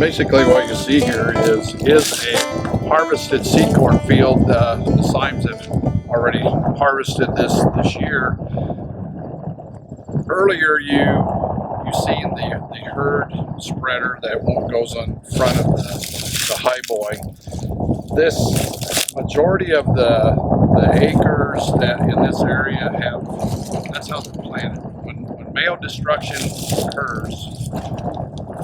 Basically what you see here is a harvested seed corn field. The Symes have already harvested this year. Earlier you seen the herd spreader that goes in front of the high boy. This majority of the acres that in this area that's how they're planted. When male destruction occurs,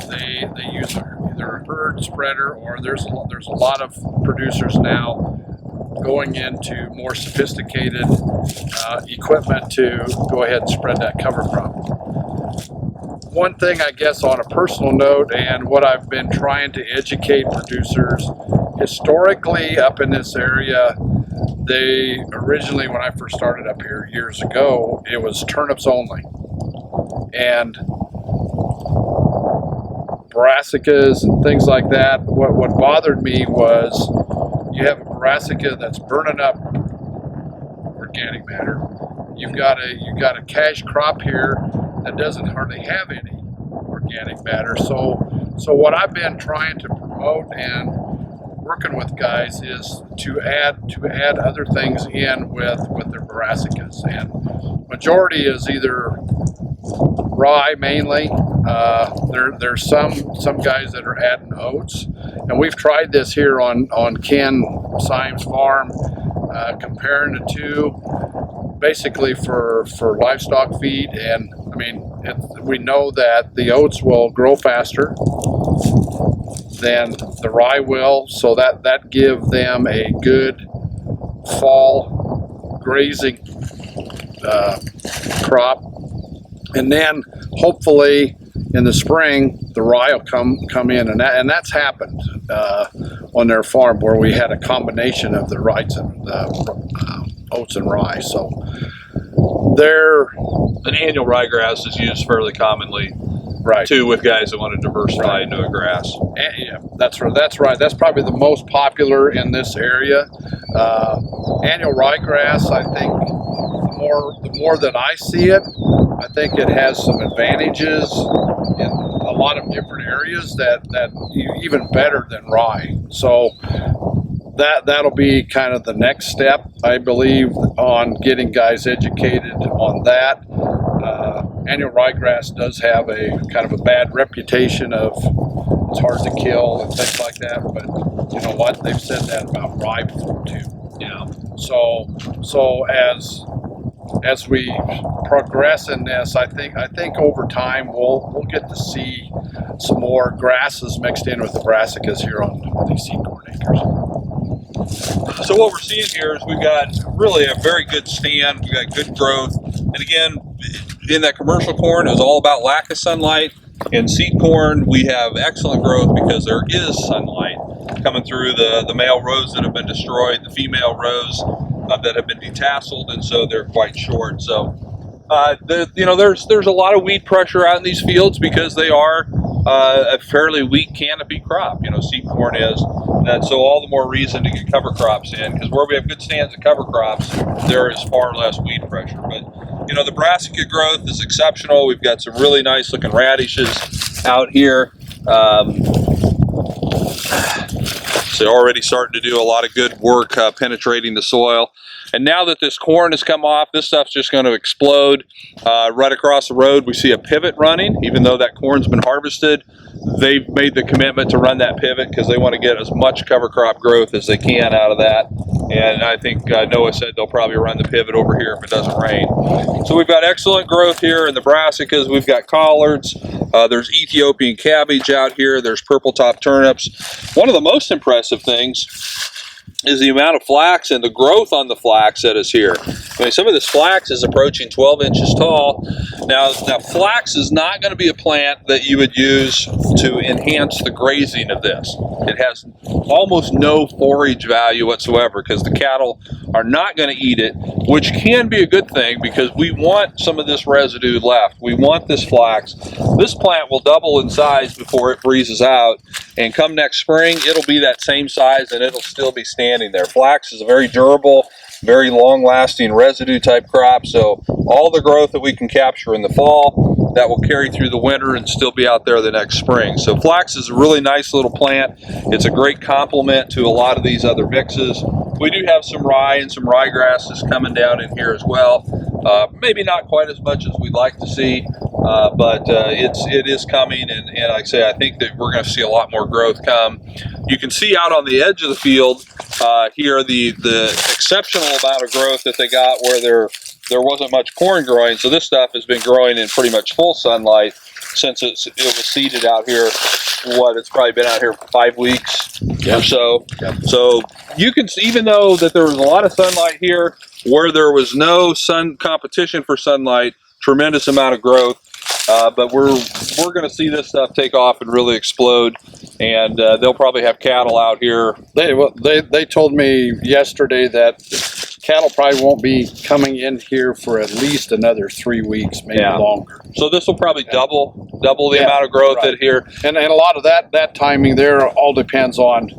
they use either a herd spreader, or there's a lot of producers now going into more sophisticated equipment to go ahead and spread that cover crop. One thing, I guess, on a personal note, and what I've been trying to educate producers, historically up in this area, they originally, when I first started up here years ago, it was turnips only. And brassicas and things like that. What bothered me was you have a brassica that's burning up organic matter. You've got a cash crop here that doesn't hardly have any organic matter. So what I've been trying to promote and working with guys is to add other things in with their brassicas, and majority is either rye mainly. There's some guys that are adding oats, and we've tried this here on Ken Symes' farm, comparing the two, basically for livestock feed. And I mean, we know that the oats will grow faster than the rye will, so that give them a good fall grazing crop. And then hopefully in the spring the rye will come in, and that's happened on their farm, where we had a combination of the rice and the oats and rye. So an annual ryegrass is used fairly commonly, right, too, with guys that want to diversify into a grass. And, yeah, that's right. That's probably the most popular in this area. Annual ryegrass, I think, the more that I see it, I think it has some advantages in a lot of different areas that even better than rye. So that'll be kind of the next step, I believe, on getting guys educated on that. Annual ryegrass does have a kind of a bad reputation of it's hard to kill and things like that, but you know what? They've said that about rye before too. Yeah. So as we progress in this, I think over time we'll get to see some more grasses mixed in with the brassicas here on these seed corn acres. So what we're seeing here is we've got really a very good stand. We've got good growth, and again, in that commercial corn, it was all about lack of sunlight. In seed corn, we have excellent growth because there is sunlight coming through the male rows that have been destroyed, the female rows that have been detasseled, and so they're quite short. So there's a lot of weed pressure out in these fields because they are a fairly weak canopy crop. Seed corn is, and so all the more reason to get cover crops in, because where we have good stands of cover crops, there is far less weed pressure. But the brassica growth is exceptional. We've got some really nice looking radishes out here. So already starting to do a lot of good work penetrating the soil. And now that this corn has come off, this stuff's just going to explode. Right across the road, we see a pivot running. Even though that corn's been harvested, they've made the commitment to run that pivot because they want to get as much cover crop growth as they can out of that. And I think Noah said they'll probably run the pivot over here if it doesn't rain. So we've got excellent growth here in the brassicas. We've got collards. There's Ethiopian cabbage out here. There's purple top turnips. One of the most impressive things is the amount of flax and the growth on the flax that is here. I mean, some of this flax is approaching 12 inches tall. Now flax is not going to be a plant that you would use to enhance the grazing of this. It has almost no forage value whatsoever because the cattle are not going to eat it, which can be a good thing because we want some of this residue left. We want this flax. This plant will double in size before it freezes out, and come next spring, it'll be that same size and it'll still be standing there. Flax is a very durable, very long-lasting residue type crop, so all the growth that we can capture in the fall that will carry through the winter and still be out there the next spring. So flax is a really nice little plant. It's a great complement to a lot of these other mixes. We do have some rye and some ryegrasses coming down in here as well. Maybe not quite as much as we'd like to see, but it is coming, and like I say, I think that we're going to see a lot more growth come. You can see out on the edge of the field here the exceptional amount of growth that they got where there wasn't much corn growing. So this stuff has been growing in pretty much full sunlight since it was seeded out here. It's probably been out here for 5 weeks or so. Yep. So you can see, even though that there was a lot of sunlight here, where there was no competition for sunlight, tremendous amount of growth. But we're going to see this stuff take off and really explode, and they'll probably have cattle out here. They told me yesterday that cattle probably won't be coming in here for at least another 3 weeks, maybe longer. So this will probably double the amount of growth in here. And a lot of that timing there all depends on,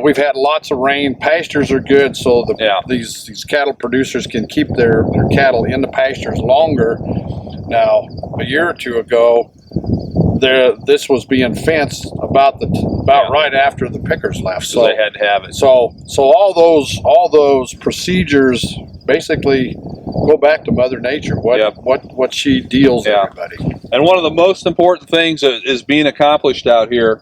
we've had lots of rain. Pastures are good, so these cattle producers can keep their cattle in the pastures longer. Now, a year or two ago, this was being fenced about right after the pickers left. So they had to have it. So all those procedures basically go back to Mother Nature. What she deals everybody. And one of the most important things is being accomplished out here.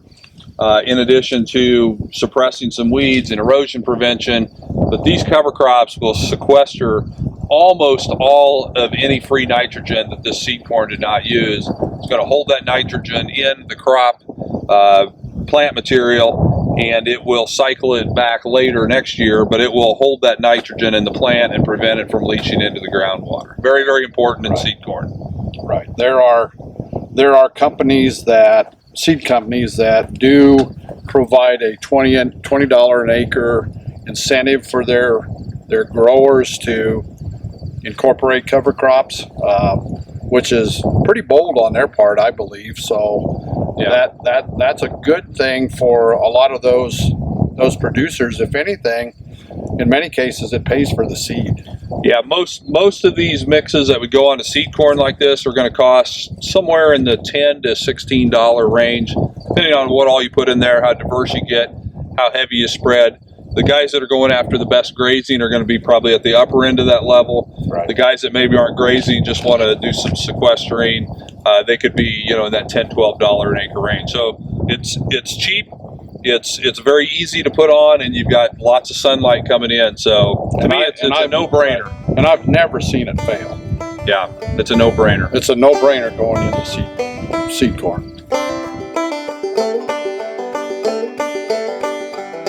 In addition to suppressing some weeds and erosion prevention, but these cover crops will sequester almost all of any free nitrogen that this seed corn did not use. It's going to hold that nitrogen in the crop plant material, and it will cycle it back later next year, but it will hold that nitrogen in the plant and prevent it from leaching into the groundwater. Very, very important in seed corn. Right. There are seed companies that do provide a $20 an acre incentive for their growers to incorporate cover crops, which is pretty bold on their part, I believe. So that's a good thing for a lot of those producers. If anything, in many cases, it pays for the seed. Yeah, most of these mixes that would go on a seed corn like this are going to cost somewhere in the $10 to $16 range, depending on what all you put in there, how diverse you get, how heavy you spread. The guys that are going after the best grazing are going to be probably at the upper end of that level. Right. The guys that maybe aren't grazing, just want to do some sequestering, they could be in that $10, $12 an acre range. So it's cheap. It's very easy to put on, and you've got lots of sunlight coming in. So to me, it's a no-brainer. And I've never seen it fail. Yeah, it's a no-brainer. It's a no-brainer going into seed corn.